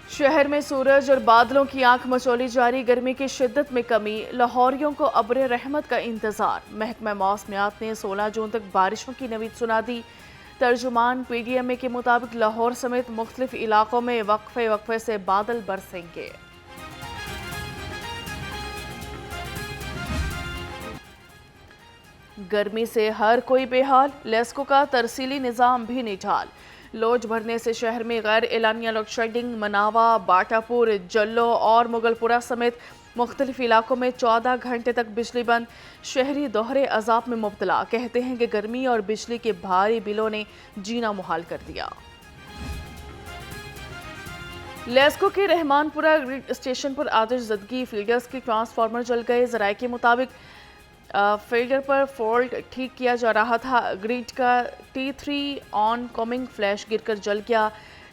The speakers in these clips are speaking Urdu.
شہر میں سورج اور بادلوں کی آنکھ مچولی جاری، گرمی کی شدت میں کمی، لاہوریوں کو ابر رحمت کا انتظار۔ محکمہ موسمیات نے 16 جون تک بارشوں کی نوید سنا دی۔ ترجمان پی ڈی ایم اے کے مطابق لاہور سمیت مختلف علاقوں میں وقفے سے بادل برسیں گے۔ گرمی سے ہر کوئی بے حال، لیسکو کا ترسیلی نظام بھی نڈھال۔ لوڈ بڑھنے سے شہر میں غیر اعلانیہ لوڈ شیڈنگ، مناوا، باٹا پور، جلو اور مغل پورہ سمیت مختلف علاقوں میں 14 گھنٹے تک بجلی بند۔ شہری دوہرے عذاب میں مبتلا، کہتے ہیں کہ گرمی اور بجلی کے بھاری بلوں نے جینا محال کر دیا۔ لیسکو کے رحمان پورہ گریڈ اسٹیشن پر آتش زدگی، فیڈرز کے ٹرانسفارمر جل گئے۔ ذرائع کے مطابق فیڈر پر فالٹ ٹھیک کیا جا رہا تھا، گریڈ کا T3 آن کمنگ فلیش گر کر جل گیا۔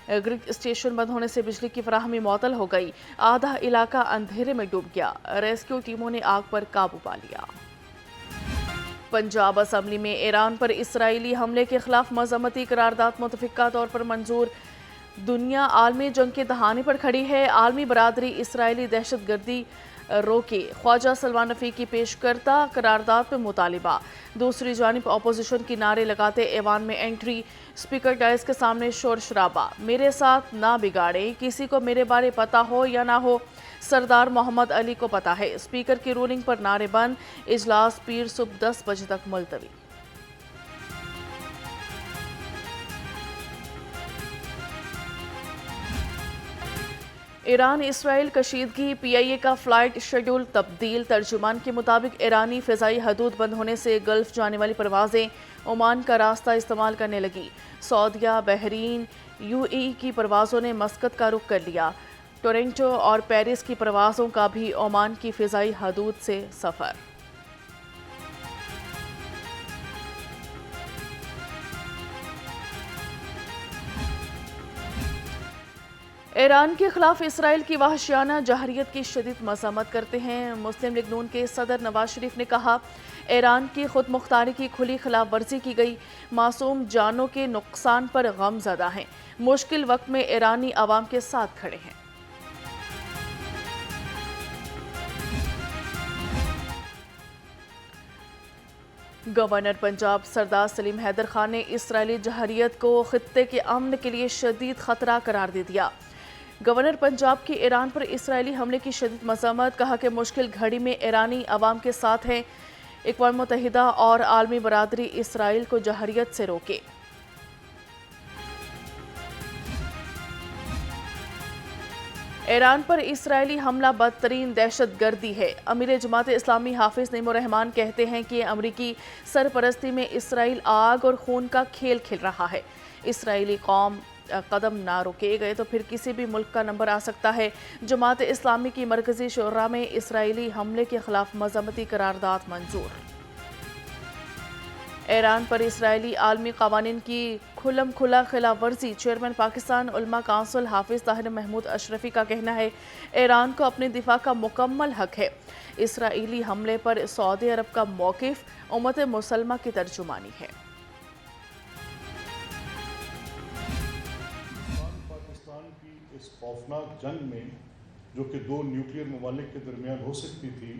گریڈ اسٹیشن بند ہونے سے بجلی کی فراہمی معطل ہو گئی، آدھا علاقہ اندھیرے میں ڈوب گیا۔ ریسکیو ٹیموں نے آگ پر قابو پا لیا۔ پنجاب اسمبلی میں ایران پر اسرائیلی حملے کے خلاف مذمتی قرارداد متفقہ طور پر منظور۔ دنیا عالمی جنگ کے دہانے پر کھڑی ہے، عالمی برادری اسرائیلی دہشت گردی روکے، خواجہ سلمان رفیقی پیش کرتا قرارداد پہ مطالبہ۔ دوسری جانب اپوزیشن کی نعرے لگاتے ایوان میں انٹری، اسپیکر ڈائز کے سامنے شور شرابہ۔ میرے ساتھ نہ بگاڑے، کسی کو میرے بارے پتا ہو یا نہ ہو، سردار محمد علی کو پتا ہے۔ اسپیکر کی رولنگ پر نعرے بند، اجلاس پیر صبح 10 بجے تک ملتوی۔ ایران اسرائیل کشیدگی، پی آئی اے کا فلائٹ شیڈول تبدیل۔ ترجمان کے مطابق ایرانی فضائی حدود بند ہونے سے گلف جانے والی پروازیں عمان کا راستہ استعمال کرنے لگی۔ سعودیہ، بحرین، یو اے ای کی پروازوں نے مسقط کا رخ کر لیا۔ ٹورنٹو اور پیرس کی پروازوں کا بھی عمان کی فضائی حدود سے سفر۔ ایران کے خلاف اسرائیل کی وحشیانہ جارحیت کی شدید مذمت کرتے ہیں۔ مسلم لیگ نون کے صدر نواز شریف نے کہا، ایران کی خود مختاری کی کھلی خلاف ورزی کی گئی، معصوم جانوں کے نقصان پر غم زدہ ہیں، مشکل وقت میں ایرانی عوام کے ساتھ کھڑے ہیں۔ گورنر پنجاب سردار سلیم حیدر خان نے اسرائیلی جارحیت کو خطے کے امن کے لیے شدید خطرہ قرار دے دیا۔ گورنر پنجاب کی ایران پر اسرائیلی حملے کی شدید مذمت، کہا کہ مشکل گھڑی میں ایرانی عوام کے ساتھ ہیں، اقوام متحدہ اور عالمی برادری اسرائیل کو جارحیت سے روکے۔ ایران پر اسرائیلی حملہ بدترین دہشت گردی ہے۔ امیر جماعت اسلامی حافظ نعیم الرحمان کہتے ہیں کہ امریکی سرپرستی میں اسرائیل آگ اور خون کا کھیل کھیل رہا ہے۔ اسرائیلی قوم قدم نہ روکے گئے تو پھر کسی بھی ملک کا نمبر آ سکتا ہے۔ جماعت اسلامی کی مرکزی شورا میں اسرائیلی حملے کے خلاف مذمتی قرارداد منظور۔ ایران پر اسرائیلی عالمی قوانین کی کھلم کھلا خلاف ورزی، چیئرمین پاکستان علماء کونسل حافظ طاہر محمود اشرفی کا کہنا ہے، ایران کو اپنے دفاع کا مکمل حق ہے۔ اسرائیلی حملے پر سعودی عرب کا موقف امت مسلمہ کی ترجمانی ہے۔ پاکستان کی اس خوفناک جنگ میں جو کہ دو نیوکلیئر ممالک کے درمیان ہو سکتی تھی،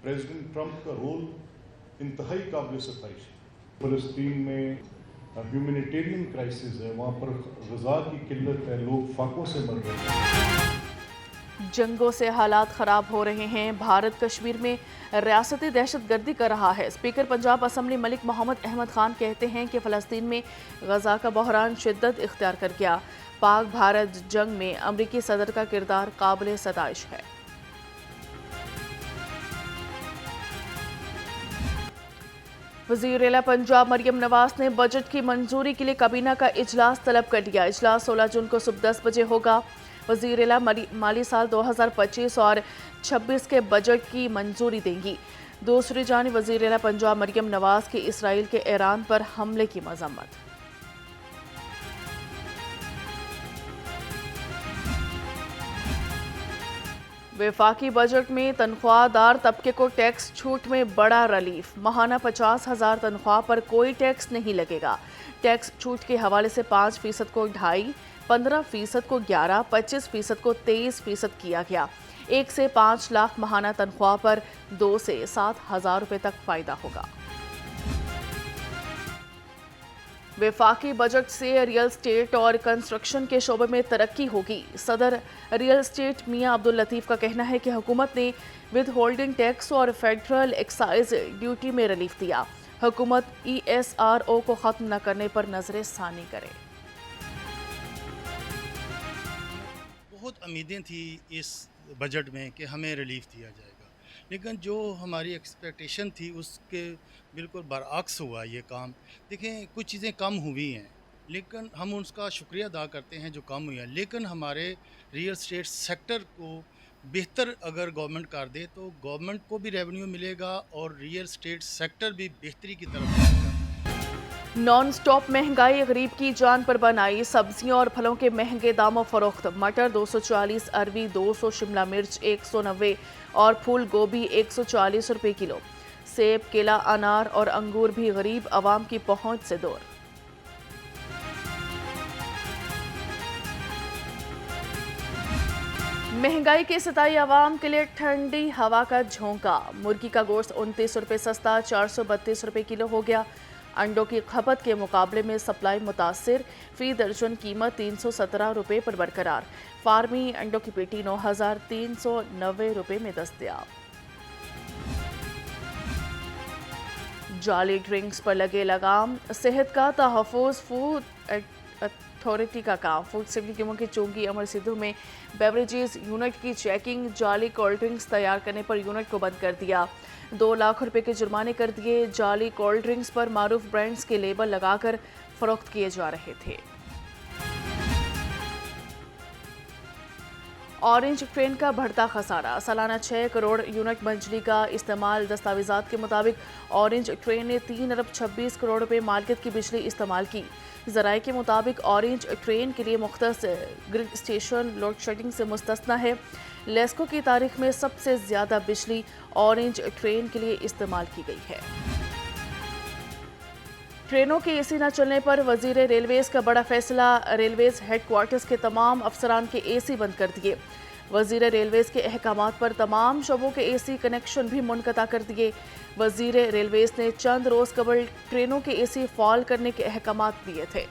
پریزیڈنٹ ٹرمپ کا رول انتہائی قابل ستائش ہے۔ فلسطین میں ہیومینیٹیرین کرائسس ہے، وہاں پر غذا کی قلت ہے، لوگ فاقوں سے مر رہے ہیں۔ جنگوں سے حالات خراب ہو رہے ہیں، بھارت کشمیر میں ریاستی دہشت گردی کر رہا ہے۔ اسپیکر پنجاب اسمبلی ملک محمد احمد خان کہتے ہیں کہ فلسطین میں غزہ کا بحران شدت اختیار کر گیا۔ پاک بھارت جنگ میں امریکی صدر کا کردار قابل ستائش ہے۔ وزیر اعلیٰ پنجاب مریم نواز نے بجٹ کی منظوری کے لیے کابینہ کا اجلاس طلب کر لیا۔ اجلاس 16 جون کو صبح 10 بجے ہوگا۔ وزیر اعلیٰ مالی سال 2025 اور 26 کے بجٹ کی منظوری دیں گی۔ دوسری جانب وزیر اعلیٰ پنجاب مریم نواز کی اسرائیل کے ایران پر حملے کی مذمت۔ وفاقی بجٹ میں تنخواہ دار طبقے کو ٹیکس چھوٹ میں بڑا ریلیف، ماہانہ 50,000 تنخواہ پر کوئی ٹیکس نہیں لگے گا۔ ٹیکس چھوٹ کے حوالے سے 5% کو 2.5، 15% کو 11, 25% کو 23% کیا گیا۔ 1 سے 5 لاکھ ماہانہ تنخواہ پر 2 سے 7,000 روپے تک فائدہ ہوگا۔ وفاقی بجٹ سے ریل اسٹیٹ اور کنسٹرکشن کے شعبے میں ترقی ہوگی۔ صدر ریل اسٹیٹ میاں عبداللطیف کا کہنا ہے کہ حکومت نے ود ہولڈنگ ٹیکس اور فیڈرل ایکسائز ڈیوٹی میں ریلیف دیا۔ حکومت ESRO کو ختم نہ کرنے پر نظر ثانی کرے۔ بہت امیدیں تھیں اس بجٹ میں کہ ہمیں ریلیف دیا جائے گا، لیکن جو ہماری ایکسپیکٹیشن تھی اس کے بالکل برعکس ہوا یہ کام۔ دیکھیں کچھ چیزیں کم ہوئی ہیں، لیکن ہم اس کا شکریہ ادا کرتے ہیں جو کم ہوئی ہیں، لیکن ہمارے ریئل اسٹیٹ سیکٹر کو بہتر اگر گورنمنٹ کر دے تو گورنمنٹ کو بھی ریونیو ملے گا اور ریئل اسٹیٹ سیکٹر بھی بہتری کی طرف جائے گا۔ نان سٹاپ مہنگائی غریب کی جان پر بنائی۔ سبزیوں اور پھلوں کے مہنگے داموں فروخت۔ مٹر 240، اروی 200، شملہ مرچ 190 اور پھول گوبھی 140 روپے کلو۔ سیب، کیلا، انار اور انگور بھی غریب عوام کی پہنچ سے دور۔ مہنگائی کے ستائی عوام کے لیے ٹھنڈی ہوا کا جھونکا۔ مرغی کا گوشت 29 روپے سستا 432 روپے کلو ہو گیا۔ انڈوں کی کھپت کے مقابلے میں سپلائی متاثر، فی درجن قیمت 317 روپے پر برقرار۔ فارمی انڈوں کی پیٹی 9,390 روپے میں دستیاب۔ جعلی ڈرنکس پر لگے لگام، صحت کا تحفظ۔ فوڈ اتھارٹی کا کام۔ فوڈ سیفٹی ٹیموں کی چونگی امر سدھو میں بیوریجز یونٹ کی چیکنگ۔ جعلی کولڈ ڈرنکس تیار کرنے پر یونٹ کو بند کر دیا۔ 2 لاکھ روپے کے جرمانے کر دیے۔ جعلی کولڈ ڈرنکس پر معروف برانڈز کے لیبل لگا کر فروخت کیے جا رہے تھے۔ اورنج ٹرین کا بڑھتا خسارہ۔ سالانہ 6 کروڑ یونٹ بجلی کا استعمال۔ دستاویزات کے مطابق اورنج ٹرین نے 3 ارب 26 کروڑ روپے مالکیت کی بجلی استعمال کی۔ ذرائع کے مطابق اورنج ٹرین کے لیے مختص گرڈ اسٹیشن لوڈ شیڈنگ سے مستثنیٰ ہے۔ لیسکو کی تاریخ میں سب سے زیادہ بجلی اورنج ٹرین کے لیے استعمال کی گئی ہے۔ ٹرینوں کے اے سی نہ چلنے پر وزیر ریلویز کا بڑا فیصلہ۔ ریلویز ہیڈ کوارٹرز کے تمام افسران کے اے سی بند کر دیے۔ وزیر ریلویز کے احکامات پر تمام شعبوں کے اے سی کنیکشن بھی منقطع کر دیے۔ وزیر ریلویز نے چند روز قبل ٹرینوں کے اے سی فعال کرنے کے احکامات دیے تھے۔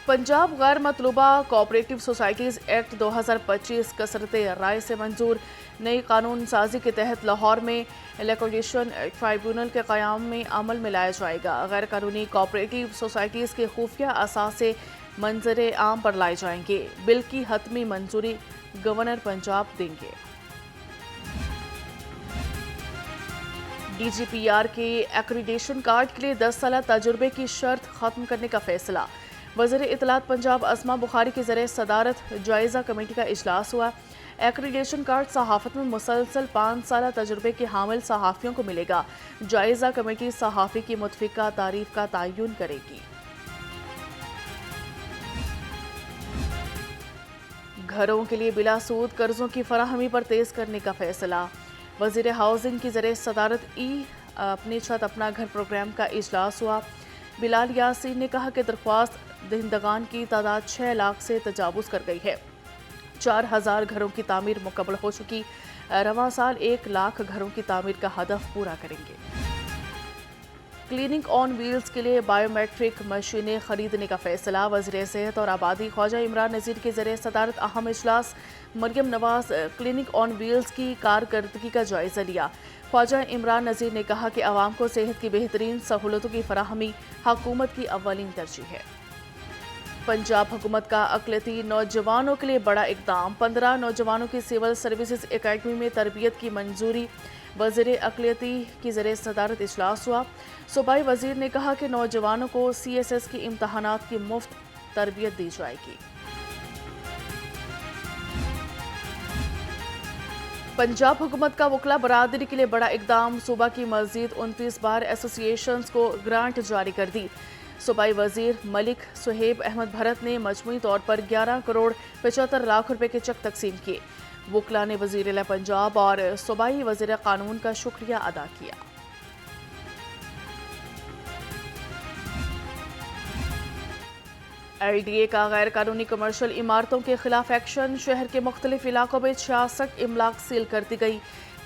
پنجاب غیر مطلوبہ کوآپریٹو سوسائٹیز ایکٹ 2025 کثرت رائے سے منظور۔ نئی قانون سازی کے تحت لاہور میں لیکوڈیشن ٹرائیبیونل کے قیام میں عمل میں لایا جائے گا۔ غیر قانونی کوآپریٹو سوسائٹیز کے خفیہ اثاثے منظر عام پر لائے جائیں گے۔ بل کی حتمی منظوری گورنر پنجاب دیں گے۔ DGPR کے ایکریڈیشن کارڈ کے لیے 10 سالہ تجربے کی شرط ختم کرنے کا فیصلہ۔ وزیر اطلاعات پنجاب اسما بخاری کے ذریعے صدارت جائزہ کمیٹی کا اجلاس ہوا۔ ایکریڈیشن کارڈ صحافت میں مسلسل 5 سالہ تجربے کے حامل صحافیوں کو ملے گا۔ جائزہ کمیٹی صحافی کی متفقہ تعریف کا تعین کرے گی۔ گھروں کے لیے بلا سود قرضوں کی فراہمی پر تیز کرنے کا فیصلہ۔ وزیر ہاؤسنگ کی ذریعے صدارت اپنی چھت اپنا گھر پروگرام کا اجلاس ہوا۔ بلال یاسین نے کہا کہ درخواست دہندگان کی تعداد 6 لاکھ سے تجاوز کر گئی ہے۔ 4,000 گھروں کی تعمیر مکمل ہو چکی۔ رواں سال 1 لاکھ گھروں کی تعمیر کا ہدف پورا کریں گے۔ کلینک آن ویلز کے لیے بائیو میٹرک مشینیں خریدنے کا فیصلہ۔ وزیر صحت اور آبادی خواجہ عمران نذیر کے ذریعے صدارت اہم اجلاس۔ مریم نواز کلینک آن ویلز کی کارکردگی کا جائزہ لیا۔ خواجہ عمران نذیر نے کہا کہ عوام کو صحت کی بہترین سہولتوں کی فراہمی حکومت کی اولین ترجیح ہے۔ پنجاب حکومت کا اقلیتی نوجوانوں کے لیے بڑا اقدام۔ 15 نوجوانوں کی سول سروسز اکیڈمی میں تربیت کی منظوری۔ وزیر اقلیتی کی ذریعے صدارت اجلاس ہوا۔ صوبائی وزیر نے کہا کہ نوجوانوں کو CSS کے امتحانات کی مفت تربیت دی جائے گی۔ پنجاب حکومت کا وکلاء برادری کے لیے بڑا اقدام۔ صوبہ کی مزید 29 بار ایسوسی ایشنز کو گرانٹ جاری کر دی۔ صوبائی وزیر ملک صہیب احمد بھرت نے مجموعی طور پر 11 کروڑ 75 لاکھ روپے کے چیک تقسیم کیے۔ وکلاء نے وزیر اعلیٰ پنجاب اور صوبائی وزیر قانون کا شکریہ ادا کیا۔ LDA کا غیر قانونی کمرشل عمارتوں کے خلاف ایکشن، شہر کے مختلف علاقوں میں 66 املاک سیل کر دی گئی۔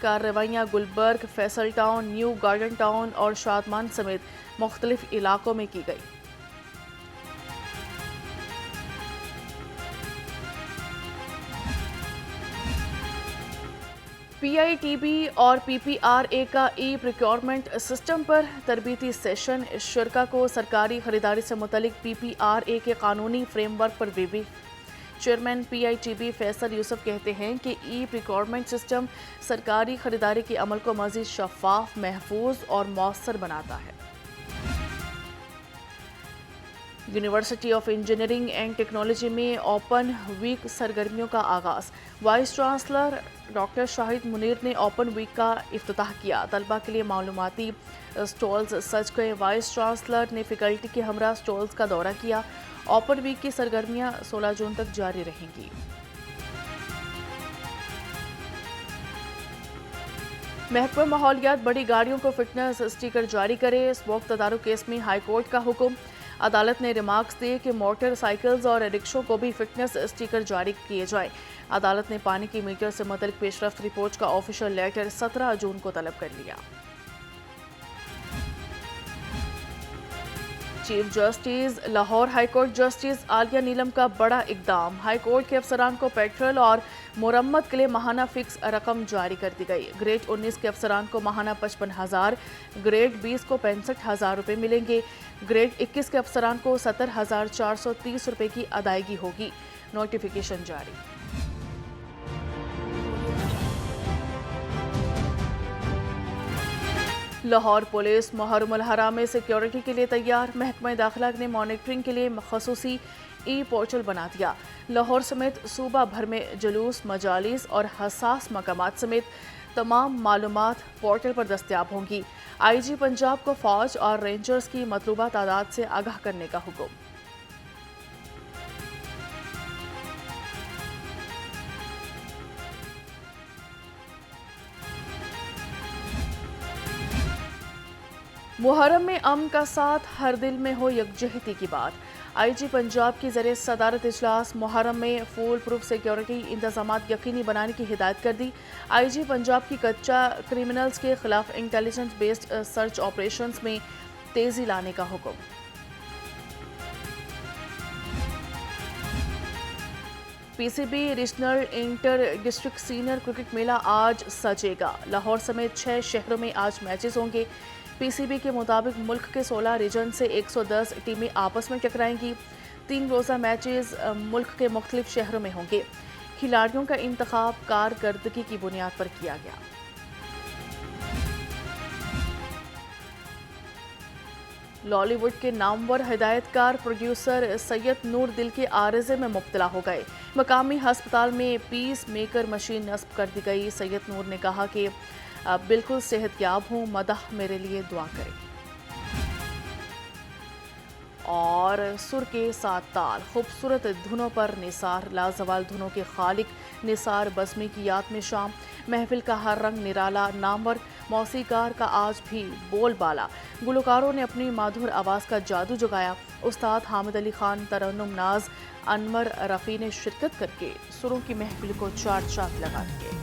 کارروائیاں Gulberg, Faisal town, new garden town اور شادمان سمیت مختلف علاقوں میں کی گئی۔ PITB اور PPRA کا پروکیورمنٹ سسٹم پر تربیتی سیشن، شرکاء کو سرکاری خریداری سے متعلق PPRA کے قانونی فریم ورک پر بریف۔ چیئرمین PITB فیصل یوسف کہتے ہیں کہ پروکیورمنٹ سسٹم سرکاری خریداری کے عمل کو مزید شفاف، محفوظ اور مؤثر بناتا ہے۔ University of engineering and technology میں اوپن ویک سرگرمیوں کا آغاز، وائس چانسلر ڈاکٹر شاہد منیر نے اوپن ویک کا افتتاح کیا۔ طلبہ کے لیے معلوماتی سٹالز سج گئے۔ وائس چانسلر نے فیکلٹی کے ہمراہ سٹالز کا دورہ کیا۔ اوپن ویک کی سرگرمیاں 16 جون تک جاری رہیں گی۔ محکمہ ماحولیات بڑی گاڑیوں کو فٹنس اسٹیکر جاری کرے، اسموک تدارک کیس میں ہائی کورٹ کا حکم۔ عدالت نے ریمارکس دیے کہ موٹر سائیکلز اور رکشوں کو بھی فٹنس اسٹیکر جاری کیے جائیں۔ عدالت نے پانی کی میٹر سے متعلق پیش رفت رپورٹ کا آفیشل لیٹر 17 جون کو طلب کر لیا۔ Chief justice Lahore high court justice Aalia Neelum کا بڑا اقدام، ہائی کورٹ کے افسران کو پیٹرول اور مرمت کے لیے ماہانہ فکس رقم جاری کر دی گئی۔ گریڈ 19 کے افسران کو ماہانہ 55,000، گریڈ 20 کو 65,000 روپے ملیں گے۔ گریڈ 21 کے افسران کو 70,430 روپے کی ادائیگی ہوگی۔ نوٹیفیکیشن جاری۔ لاہور پولیس محرم الحرام میں سیکیورٹی کے لیے تیار، محکمہ داخلہ نے مانیٹرنگ کے لیے خصوصی پورٹل بنا دیا۔ لاہور سمیت صوبہ بھر میں جلوس، مجالس اور حساس مقامات سمیت تمام معلومات پورٹل پر دستیاب ہوں گی۔ IG پنجاب کو فوج اور رینجرز کی مطلوبہ تعداد سے آگاہ کرنے کا حکم۔ محرم میں امن کا ساتھ، ہر دل میں ہو یکجہتی کی بات۔ IG پنجاب کی زیر صدارت اجلاس محرم میں فول پروف سیکیورٹی انتظامات یقینی بنانے کی ہدایت کر دی۔ IG پنجاب کی کچا کرمنلز کے خلاف انٹیلیجنس بیسڈ سرچ آپریشنز میں تیزی لانے کا حکم۔ PCB regional inter district senior cricket میلہ آج سجے گا۔ لاہور سمیت 6 شہروں میں آج میچز ہوں گے۔ PCB کے مطابق ملک کے 16 ریجن سے 110 ٹیمیں آپس میں ٹکرائیں گی۔ 3 روزہ میچز ملک کے مختلف شہروں میں ہوں گے۔ کھلاڑیوں کا انتخاب کارکردگی کی بنیاد پر کیا گیا۔ لالی ووڈ کے نامور ہدایت کار پروڈیوسر سید نور دل کے عارضے میں مبتلا ہو گئے۔ مقامی ہسپتال میں پیس میکر مشین نصب کر دی گئی۔ سید نور نے کہا کہ بالکل صحت یاب ہوں، مدح میرے لیے دعا کریں۔ اور سر کے ساتھ تال، خوبصورت دھنوں پر نثار، لازوال دھنوں کے خالق نثار بزمی کی یاد میں شام، محفل کا ہر رنگ نرالا، نامور موسیقار کا آج بھی بول بالا، گلوکاروں نے اپنی مادھر آواز کا جادو جگایا۔ استاد حامد علی خان، ترنم ناز، انور رفیع نے شرکت کر کے سروں کی محفل کو چار چاند لگا دیے۔